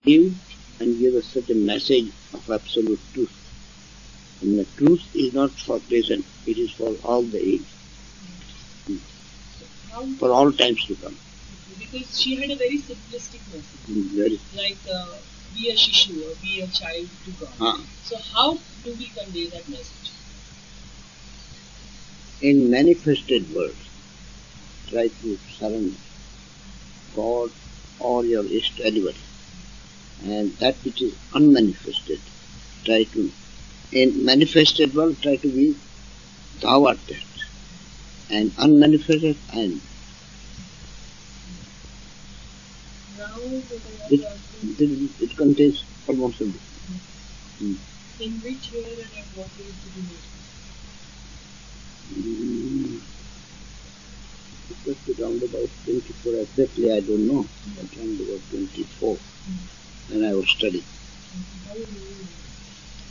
give and give us such a message of absolute truth. And the truth is not for present, it is for all the age, for all times to come. Because she had a very simplistic message, Very. like be a shishu or be a child to God. So how do we convey that message? In manifested words, try to surrender God or your Ishta anybody. And that which is unmanifested, try to, in manifested world, try to be thou art that. And unmanifested, I am. Now it contains almost everything. In which year and at what age did you meet? It was around about 24, exactly I don't know, but around about 24 when I was studying. How old were you?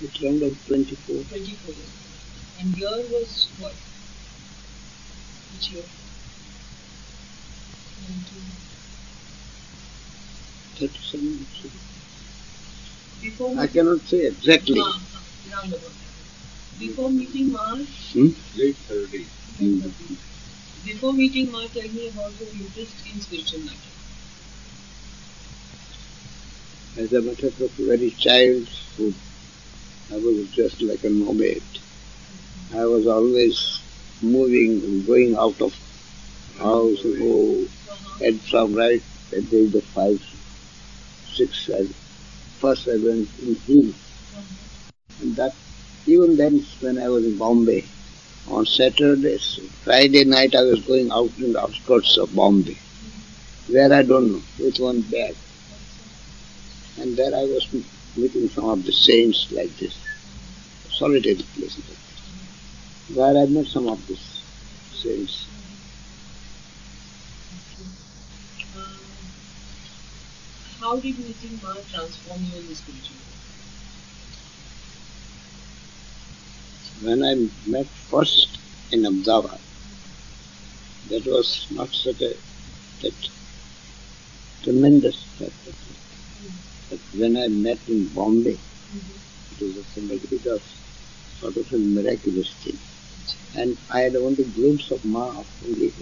It's around about 24. 24 years. And year was what? Which year? 37. Before I cannot say exactly. Round about. Before meeting Ma, Late 30s. Before meeting Ma, tell me about your interest in spiritual matter. As a matter of very childhood, I was just like a nomad. I was always moving and going out of house, and from right at the age of 5, 6, first I went in hill. And that, even then when I was in Bombay, on Saturdays, Friday night I was going out in the outskirts of Bombay, where I don't know, with one bag. And there I was meeting some of the saints like this, solitary places, where I met some of these saints. How did meeting Ma transform you in the spiritual world? When I met first in Ahmedabad, that was not such a tremendous factor. But when I met in Bombay, it was a sort of a miraculous thing. And I had only a glimpse of Ma. The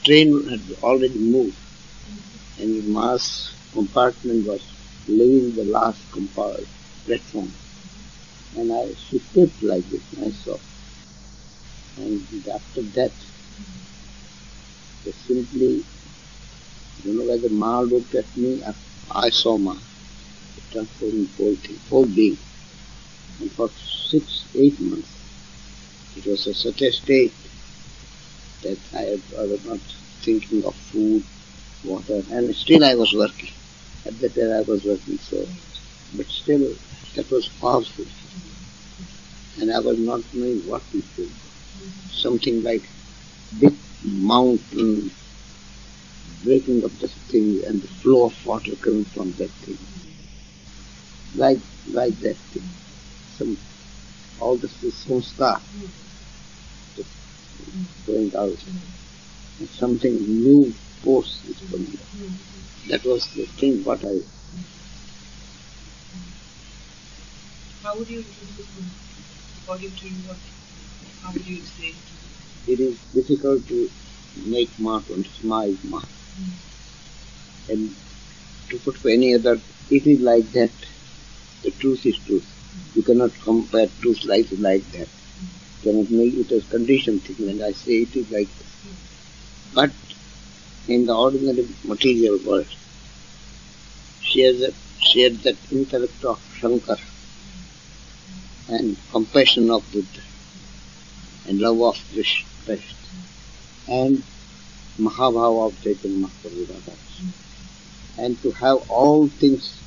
train had already moved, and Ma's compartment was leaving the last platform. And I skipped like this, I saw. And after that, simply, whether Ma looked at me, I saw Ma. Transforming whole being. And for 6-8 months, it was such a state that I was not thinking of food, water, and still I was working. At that time I was working, so, but still that was powerful. And I was not knowing what to feel. Something like big mountain breaking up the thing and the flow of water coming from that thing. Like that thing. All this samskar going out. And something new force is coming out. That was the thing what I... How would you introduce me? According to you, how would you explain it? It is difficult to make Ma and smile Ma. And to put for any other, it is like that. The truth is truth. You cannot compare truth like that. You cannot make it as conditioned thing when I say it is like this. But in the ordinary material world, she had that intellect of Shankar and compassion of Buddha and love of Krishna and Mahabhava of Chaitanya Mahaprabhu. And to have all things,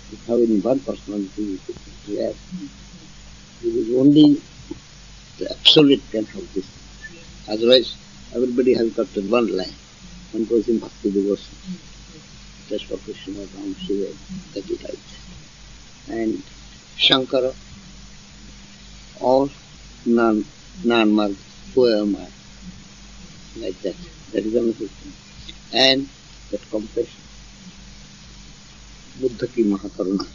to have in one personality, it is only the Absolute can have this. Otherwise, everybody has got the one line. One goes in Bhakti devotion. Just for Krishna, Ram, Shiva, that is like that. And Shankara, or Nanmag, who am I? Like that. That is another thing. And that compassion. Buddha ki Mahakaruna.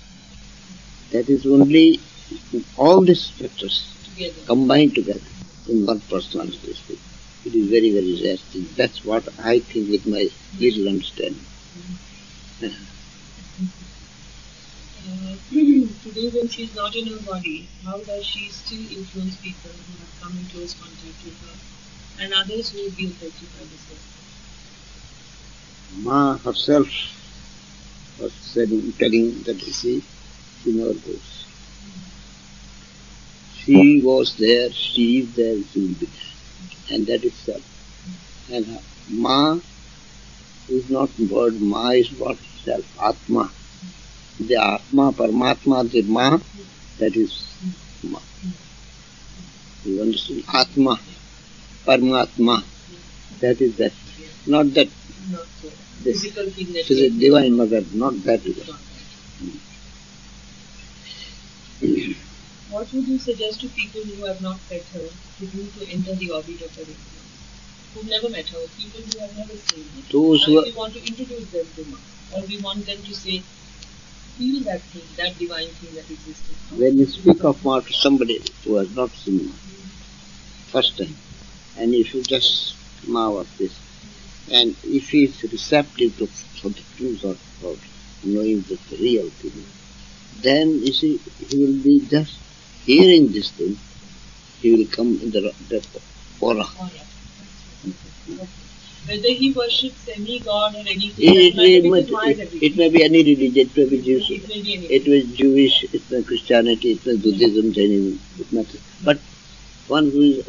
That is only all these factors combined together in one personality. It is very, very rare thing. That's what I think with my little understanding. Today when she is not in her body, how does she still influence people who have come in close contact with her and others who will be affected by this work? Ma herself was telling that she never goes. She was there, she is there, she will be there. And that is self. And Ma is not word, Ma is what? Self, Atma. The Atma, Paramatma, the Ma, that is Ma. You understand? Atma, Paramatma, that is that. Not that. Not so. Physical thing that She is a divine mother, not that. What would you suggest to people who have not met her to do to enter the orbit of her influence? Who've never met her, people who have never seen her. Those who we want to introduce them to her, or we want them to say, feel that thing, that divine thing that exists. When you speak of Ma to somebody who has not seen Ma, first time, and if you just Ma of this, and if he is receptive to for the truth or knowing the real thing, then you see he will be just hearing this thing, he will come in the aura. Whether he worships any god or anything, it may be any religion, it may be Jewish, it may be Jewish, it may be Christianity, it may be Buddhism, Jainism, it matters. But one who is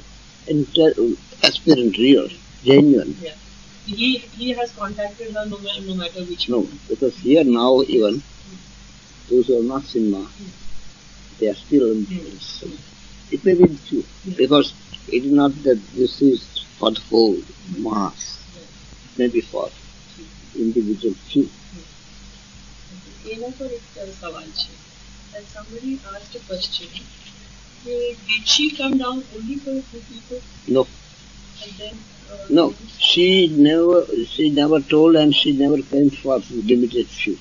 aspirant, real, genuine. Yeah. He has contacted her no matter which. No, because here now even those who have not seen Ma, they are still in this. It may be true, because it is not that this is for the whole mass. It may be for individual few. एना पर एक सवाल है that somebody asked a question, did she come down only for a few people? No. And then no, she never told, and she never came for limited few.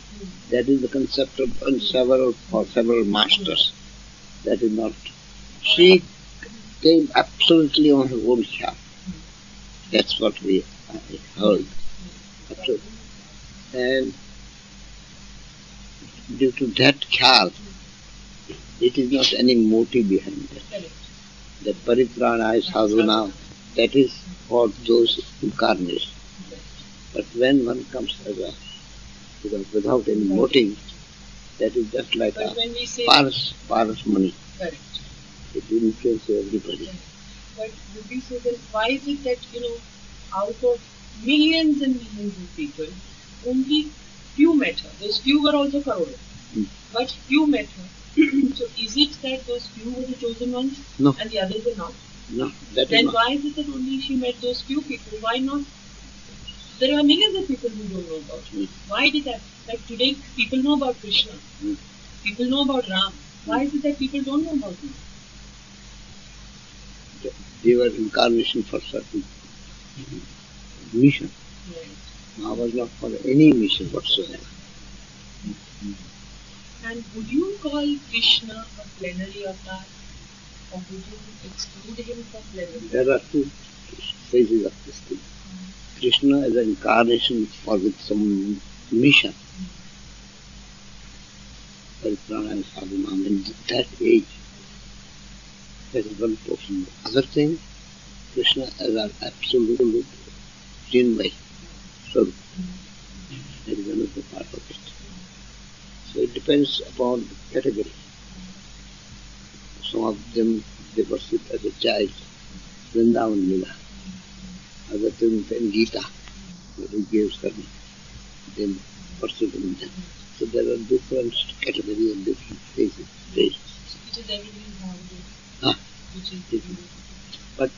That is the concept of several masters. That is not. She came absolutely on her own behalf. That's what we heard. Absolutely. And due to that khyaal, it is not any motive behind that. That paritrana is sadhuna, that is for those incarnations. But when one comes as a without any motive, that is just like a paras money. Correct. It will influence everybody. But would we say then, why is it that, out of millions and millions of people, only few met her? Those few were also crores. But few met her. So is it that those few were the chosen ones? No. And the others were not? No, that then is not. Why is it that only she met those few people? Why not? There are millions of people who don't know about her. Why did that? Like today, people know about Krishna. People know about Ram. Why is it that people don't know about him? They were incarnation for certain mission. Right. I was not for any mission whatsoever. And would you call Krishna a plenary avatar? Or would you exclude him from plenary? There are two phases of this thing. Krishna is an incarnation for with some mission. Paritrana and sadhana, in that age, that is one portion. The other thing, Krishna is an absolute Chinmay Swarup. That is another part of it. So it depends upon the category. Some of them, they worship as a child, Vrindavan Lila. Other things in Gita, where he gives karma, then worship in them. So there are different categories and different phases. Which is everybody's boundary. But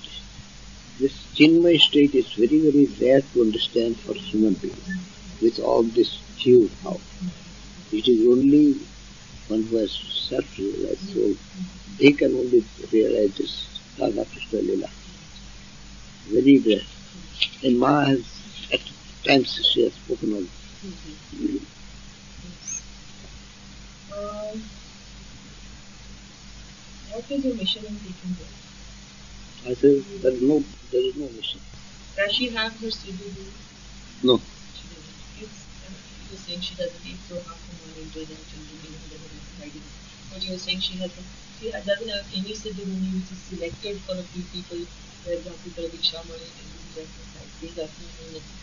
this Chinmay state is very, very rare to understand for human beings. With all this few how. It is only one who has self-realized soul. They can only realize this Radha Krishna Lila. Very rare. And Ma has, at times she has spoken of what is your mission in taking birth? I said, there is no mission. Does she have her Siddhu? No. She doesn't. You're saying she doesn't eat, so how come one into that and but you're saying she doesn't have any Siddhu which is selected for a few people, for example, for a Diksha Mani and do exercise. These are nothing.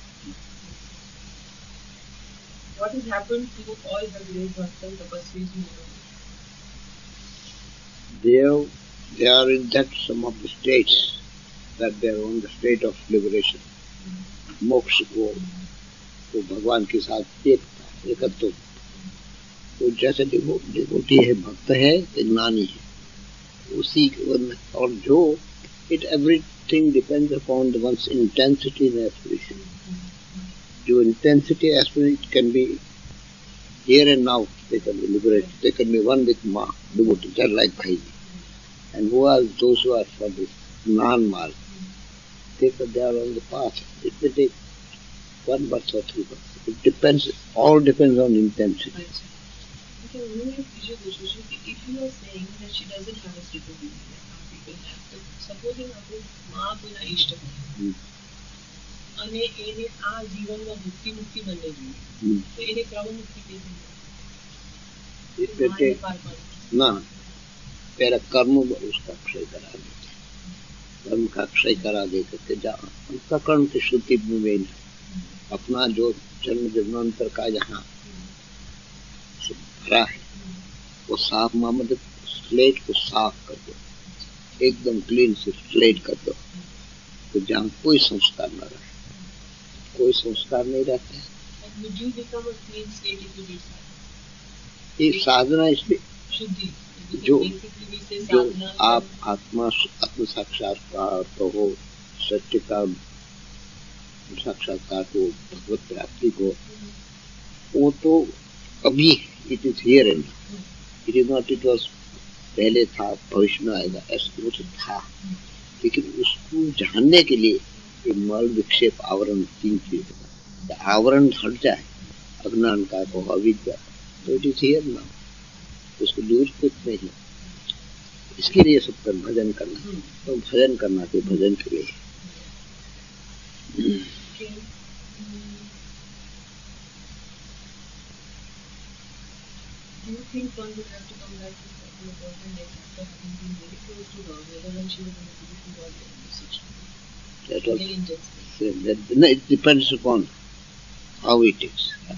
What has happened to all the great Bhaktas, tapasvis who know? They are in that some of the states that they are on the state of liberation. मोक्ष को तो भगवान के साथ एकत्व तो जैसे devotee है, भक्त है, ज्ञानी है, उसी और जो everything depends upon the one's intensity and aspiration. Your intensity aspiration can be here and now. They can be liberated. They can be one with Ma, devotee, just like Bhaiji. And who are those who are for this non-mark? They are on the path. It may take 1 birth or 3 births. It depends. All depends on intensity. If you are saying that she doesn't have a stable baby, some people have, so supposing our Ma bina ishta અને એને આ જીવનમાં ભક્તિ મુક્તિ બને જોઈએ તો એને ક્રમ મુક્તિ કેવી ना तेरा कर्म उसका क्षय करा देते, कर्म का क्षय करा देते उनका कर्म की शुद्धि में अपना जो जन्म जन्मांतर का जहाँ भरा है वो साफ मतलब स्लेट को साफ कर दो, एकदम क्लीन से स्लेट कर दो, तो जहाँ कोई संस्कार न रहे, कोई संस्कार नहीं रहता है। ये साधना इसलिए जो आप आत्म साक्षात्कार तो हो, सत्य का साक्षात्कार को, भगवत प्राप्ति को, वो तो अभी it is here and it is not it was पहले था, भविष्य में आएगा, ऐसा वो तो था, लेकिन उसको जानने के लिए ये मल विक्षेप आवरण 3 चीज, आवरण हट जाए अज्ञान का को अविद्या, तो इट इज हियर नाउ, उसको दूर कुछ नहीं। इसके लिए सबका भजन करना, तो भजन करना तो भजन के लिए। Do you think one would have to come back to the person after having been very close to God, whether when she was in the position God no, it depends upon how it is. As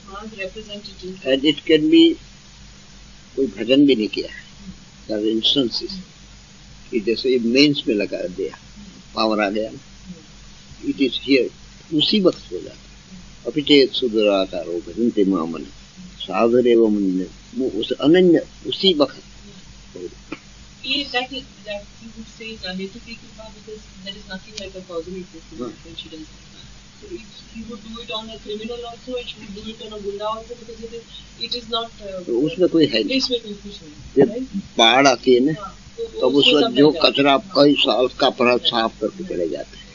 Ma's representative, and it can be कोई भजन भी नहीं किया है, there are instances कि जैसे mains में लगा दिया, पावर आ गया, it is here, उसी वक्त हो जाता। अपिचेत सुदुराकारो भजन्ते मामन साधरेव मन, वो उस अनन्य उसी वक्त। That you would say is unethical because there is nothing like a causal effect when she does that. So if you would do it on a criminal also, and she would do it on a gunda also, because it is not. उसमें कोई है नहीं। इसमें कोई कुछ नहीं। जब बाढ़ आती है ना, तब उस वक्त जो कचरा कई साल का परत साफ करके चले जाते हैं।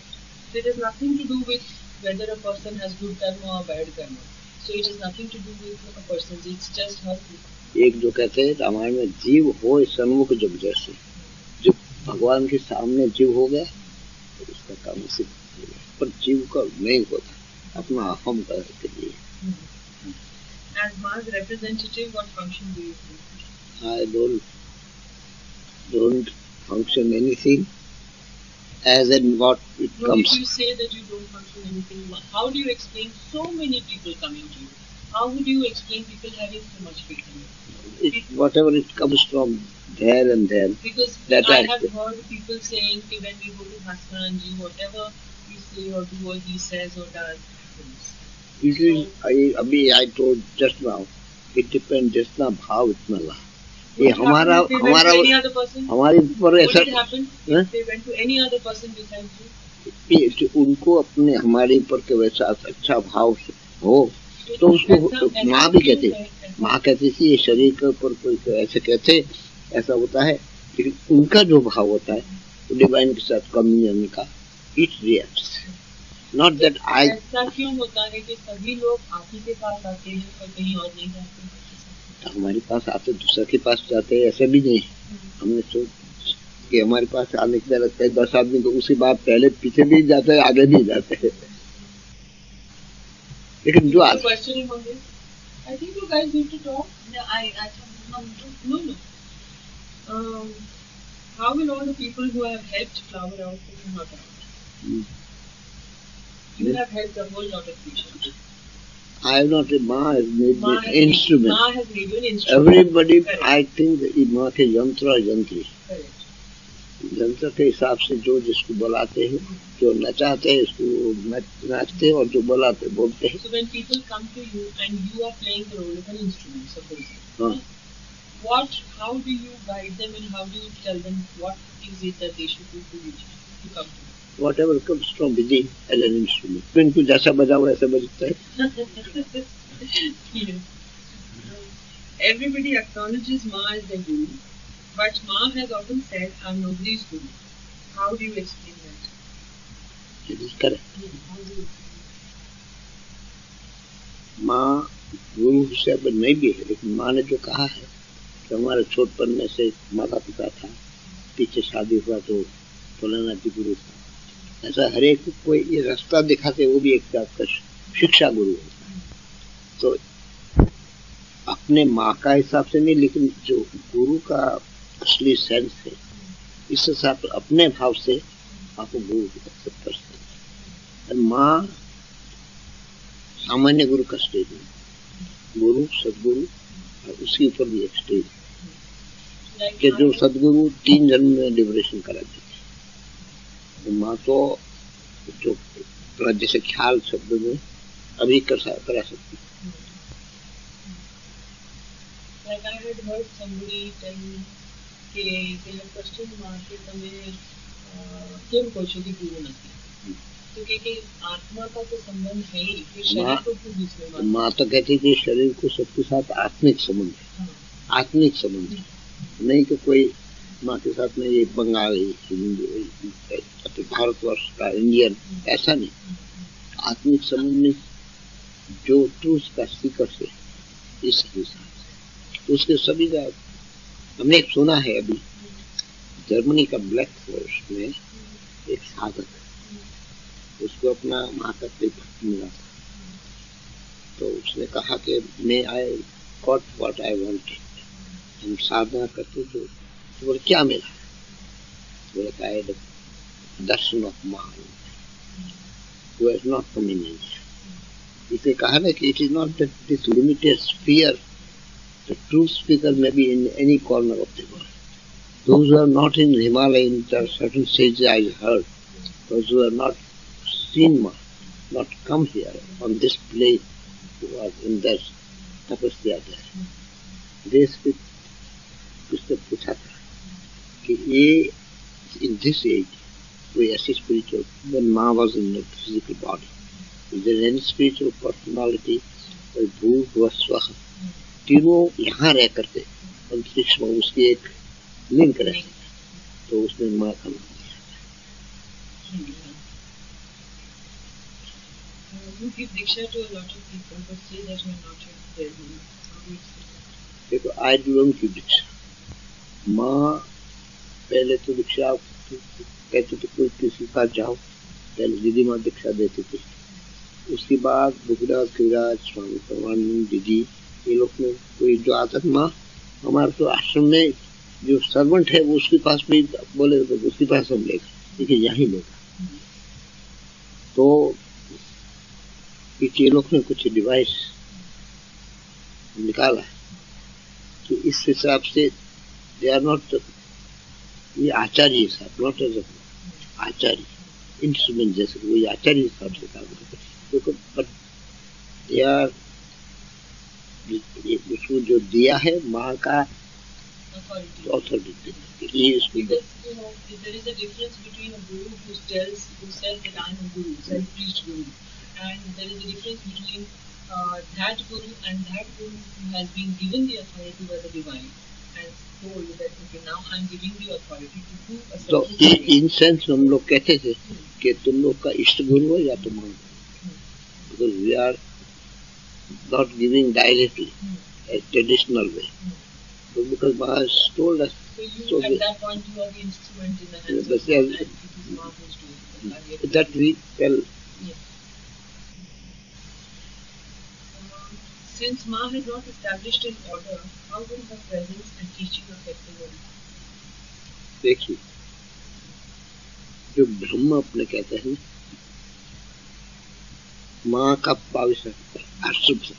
There is nothing to do with whether a person has good karma or bad karma. So it has nothing to do with a person. It's just her. एक जो कहते हैं रामायण में, जीव हो सन्मुख जब जैसे, जब भगवान के सामने जीव हो गया तो उसका काम सिद्ध हो गया, पर जीव का नहीं होता, अपना अहम के लिए। As Ma's representative, what function do you do? I don't function anything as in what it comes. If you say that you don't function anything, how do you explain so many people coming to you? How would you explain people having so much faith in you? Whatever it comes from there and there. Because I have heard people saying that when we go to Bhaskarananda, whatever we say or do or he says or does happens. अभी I told just now, it depends जितना भाव इतना ला। ये हमारा हमारे ऊपर ऐसा। What would happen if they went to any other person besides you? उनको अपने हमारे ऊपर के वैसा अच्छा भाव हो तो उसको माँ भी कहती, माँ कहती थी ये शरीर के ऊपर कोई ऐसे कहते ऐसा होता है, लेकिन उनका जो भाव होता है वो डिवाइन के साथ कम्युनियन का, it reacts, not that I. ऐसा क्यों होता है कि सभी लोग आप ही के पास आते हैं और कहीं और नहीं जाते? हमारे पास आते दूसरे के पास जाते ऐसा भी नहीं। हमने सोच कि हमारे पास आने के लगता है 10 आदमी, तो उसके बाद पहले पीछे भी जाते हैं, आगे भी जाते हैं। लेकिन जो I think you guys need to talk. No, No. How will all the people who have helped flower out come out? You have helped a whole lot of people. I have not. Ma has made me instrument. Ma has made you an instrument. Everybody, Correct. I think माँ के यंत्र और यंत्री। Correct. यंत्र के हिसाब से जो जिसको बुलाते हैं, जो नचाते हैं इसको नाचते हैं, और जो बुलाते बोलते हैं। So when people come to you and you are playing the role of an instrument, suppose. हाँ। How do you guide them and how do you tell them what is it that they should do to come to you? Whatever comes from within as an instrument. तो इनको जैसा बजाओ वैसा बजता है। Yes. Everybody acknowledges Ma as their guru, but Ma has often said, "I'm nobody's guru." How do you explain that? It is correct. How do you? माँ गुरु से नहीं भी है, लेकिन माँ ने जो कहा है कि हमारे छोटपन में से माता पिता था, पीछे शादी हुआ तो फलाना जी गुरु था, ऐसा हर एक कोई ये रास्ता दिखाते, वो भी एक जात का शिक्षा गुरु होता है। तो अपने माँ का हिसाब से नहीं, लेकिन जो गुरु का असली सेंस है, इस हिसाब से अपने भाव से आपको गुरु एक्सेप्ट कर सकते हैं। माँ सामान्य गुरु का स्टेज है, गुरु सदगुरु और उसके ऊपर भी एक स्टेज है कि जो सदगुरु 3 जन्म में लिबरेशन करा देते। तो माँ तो जो जैसे ख्याल शब्द में अभी करा सकती। Like I had heard somebody tell me कि they had questioned माँ कि તમે કેમ કહો છો કે ગુરુ નથી? तो कि आत्मा का तो संबंध है ही, फिर शरीर को क्यों बीच में? माँ तो कहती थी शरीर को सबके साथ आत्मिक संबंध है। आत्मिक संबंध है, नहीं कि कोई माँ के साथ में ये बंगाली, हिंदी, भारतवर्ष का इंडियन, ऐसा नहीं। आत्मिक संबंध में जो ट्रूथ का सीकर से इस हिसाब से उसके सभी का हमने एक सुना है। अभी जर्मनी का ब्लैक फॉरेस्ट में एक साधक, उसको अपना माँ का भक्त मिला था, तो उसने कहा कि मैं I got what I wanted. हम साधना करते थे, तो बोले क्या मिला? बोले का दर्शन ऑफ माँ who has not come in India. इसे कहा ना कि it is not that this limited sphere, the true speaker may be in any corner of the world. Those who are not in Himalaya, in certain stages I heard, those who are not seen Ma, not come here on this plane, who are in their tapasya there. They speak, उसने पूछा था कि ये in this age कोई ऐसी spiritual, when Ma was in the physical body, is there any spiritual personality, कोई भूत व स्वह, तीनों यहाँ रह करके अंतरिक्ष में उसकी एक लिंक रहे, तो उसने माँ का नाम दिया। You give diksha to a lot of people, but say that you are not their guru. How do you explain that? देखो, I don't give दीक्षा। माँ पहले तो दीक्षा कहते थे कोई किसी के पास जाओ, पहले दीदी माँ दीक्षा देती थी, उसके बाद भुगराज खिराज स्वामी परमानंद दीदी ये लोग में कोई जो आता था। माँ हमारे तो आश्रम में जो सर्वेंट है वो उसके पास भी बोले तो उसके पास हम लेगा, लेकिन यहीं लेगा। तो ये लोग ने कुछ डिवाइस निकाला कि इस हिसाब से दे आर नॉट, ये आचार्य साहब नॉट एज आचार्य इंस्ट्रूमेंट जैसे वो आचार्य हिसाब से काम करते, तो बट दे आर उसको जो दिया है माँ का ऑथोरिटी, ये उसको there is a difference between a guru who tells himself that I am a guru, self-preached guru, and there is a difference between that guru and that guru who has been given the authority by the divine and told that okay, now I am giving you authority to do a certain thing. तो in sense हम लोग कहते थे कि तुम लोग का इष्ट गुरु है या तुम, because we are not giving directly, a traditional way. So because Maha has told us. So at that point you are the instrument in the hands of But God, and it is Maha who's doing the that we tell. Yes. Since Ma has not established an order, how will her presence and teaching affect the world? देखिए, जो ब्रह्म अपने कहते हैं माँ का पावित्र आश्रम से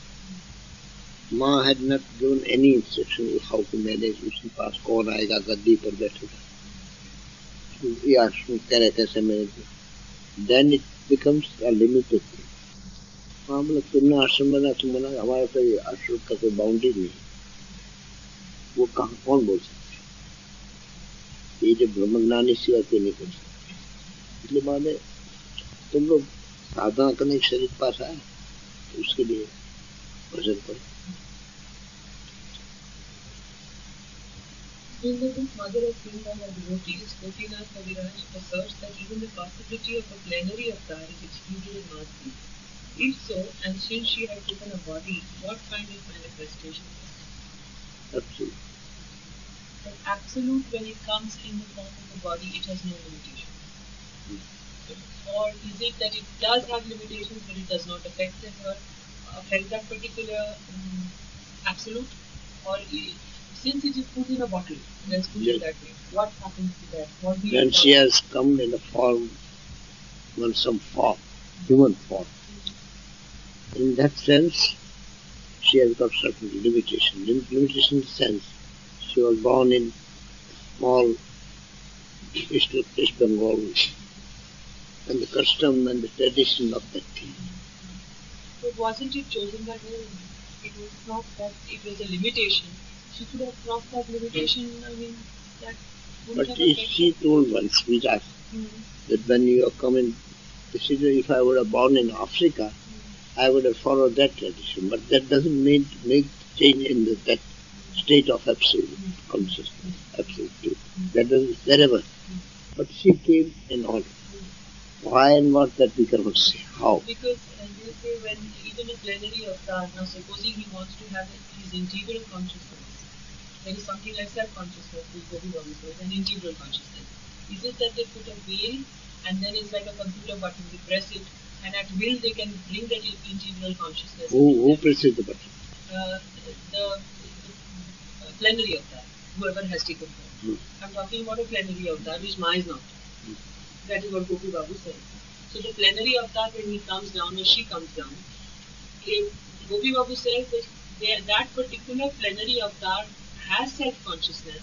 माँ had not given any instruction how to manage उसके पास कौन आएगा गद्दी पर बैठेगा ये आश्रम करे कैसे manage then it becomes a limited thing. हाँ मतलब तुमने आश्रम बना तुम बना हमारा तो ये आश्रम का कोई बाउंड्री नहीं वो कहाँ कौन बोल सकते ये जो ब्रह्मज्ञानी सिवा कोई नहीं कर सकते इसलिए माने तुम लोग साधना करने के शरीर पास आए तो उसके लिए भजन करो. In the book Mother of Vrindavan and Devotees, Gopinath Kaviraj asserts that even the possibility of a plenary avatar is excluded in Ma's view. If so, and since she had taken a body, what kind of manifestation was it? Absolute. But absolute, when it comes in the form of a body, it has no limitation. Or is it that it does have limitations, but it does not affect that particular absolute? Or since it is put in a bottle, let's put it that way, what happens to that? When she has come in a form, in some form, human form, in that sense, she has got certain limitation. Limitation in the sense, she was born in small East Bengal, and the custom and the tradition of that thing. But wasn't it chosen that way? It was not that it was a limitation. She could have crossed that limitation, that wouldn't But have she told once, with us, that when you are coming, if I would have born in Africa, I would have followed that tradition. But that doesn't make change in that state of absolute consciousness, absolute truth. That is wherever. But she came in order. Why and what, that we cannot say. How? Because they say when even a plenary avatar, now supposing he wants to have his integral consciousness, there is something like self-consciousness, which is an integral consciousness. Is it that they put a veil and then it's like a computer button, they press it, and at will they can bring that integral consciousness? Who presses the button? The plenary avatar, whoever has taken form. I'm talking about a plenary avatar, which Ma is not. That is what Gopi Babu says. So the plenary avatar, when he comes down or she comes down, Gopi Babu says that that particular plenary avatar has self-consciousness,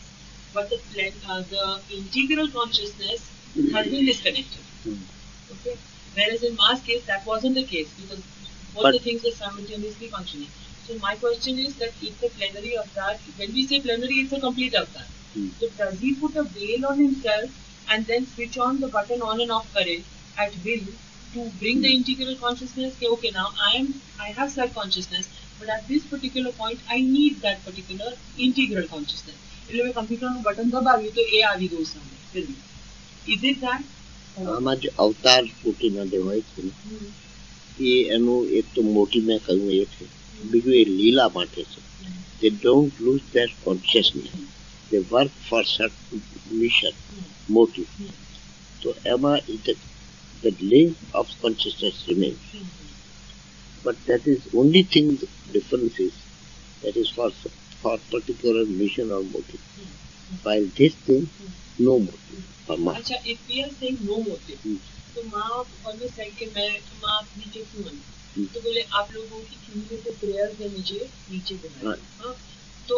but the integral consciousness has been disconnected. Okay? Whereas in Ma's case, that wasn't the case, because both the things are simultaneously functioning. So my question is that if the plenary avatar, when we say plenary, it's a complete avatar. So does he put a veil on himself and then switch on the button on and off at will to bring the integral consciousness? Okay, now I have self-consciousness, but at this particular point, I need that particular integral consciousness. If I computer on button dabavi, to A aavi do samay. Is it that? આમાં જે અવતાર ફૂટીના દેવાય છે ને એ એનું એક તો મોટી મેં કહ્યું એ છે બીજું એ લીલા માટે છે they don't lose their consciousness, they work for certain mission, motive. So એમાં the link of consciousness remains, but that is only thing the difference is that is for particular mission or motive, while this thing no motive. अच्छा, if we are saying no motive, तो माँ always said कि माँ नीचे क्यों आई? तो बोले आप लोगों की cumulative prayers ने नीचे बनाया. तो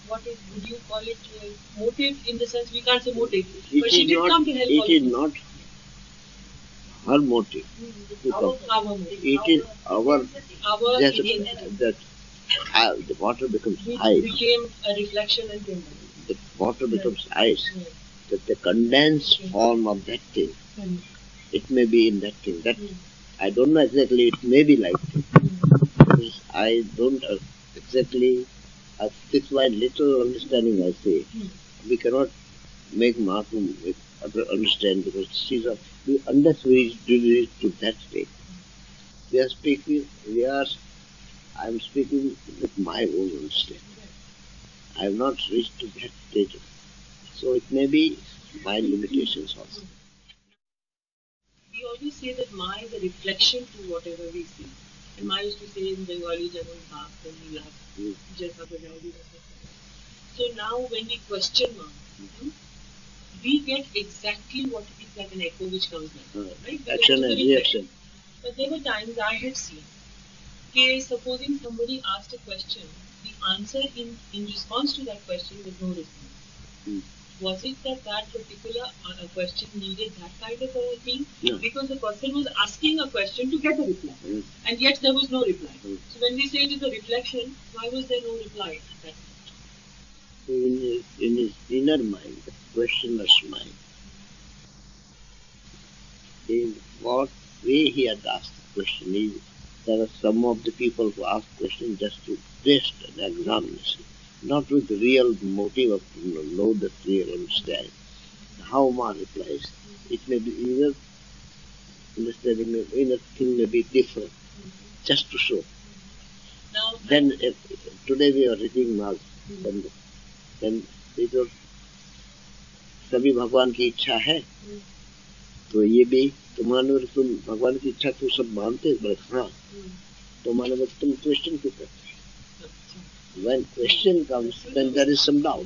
what would you call it? Motive in the sense we can't say motive, but she did come to help. It is not her motive to come. It is the water becomes ice. Became a reflection and came down. The water becomes ice. That the condensed form of that thing, it may be in that thing. That I don't know exactly. It may be like that. Because I don't exactly. It's my little understanding. I say we cannot make Mahatma understand because she's unless we do it to that state. We are speaking. I am speaking with my own understanding. I have not reached to that stage. So it may be my limitations also. We always say that Ma is a reflection to whatever we see. And Ma used to say in Bengali, Janam Bhaag, then we laugh. Jaisa Bajaudi. So now when we question Ma, we get exactly what is like an echo which comes like, right? Action and reaction. But there were times I had seen, okay, supposing somebody asked a question, the answer in response to that question was no response. Was it that particular question needed that kind of a thing? No. Because the person was asking a question to get a reply. And yet there was no reply. So when we say it is a reflection, why was there no reply at that point? In his inner mind, the questioner's mind, in what way he had asked the question. There are some of the people who ask questions just to test an examination, not with the real motive of to know the real understanding. How Ma replies, it may be either understanding of inner thing may be different, just to show. Now, Then today we are reading Ma's, then it was सभी भगवान की इच्छा है, तो ये भी तो मानो तुम भगवान की इच्छा तो सब मानते हैं, हाँ, तो मानो तुम क्वेश्चन क्यों करते हैं? When question comes, then there is some doubt.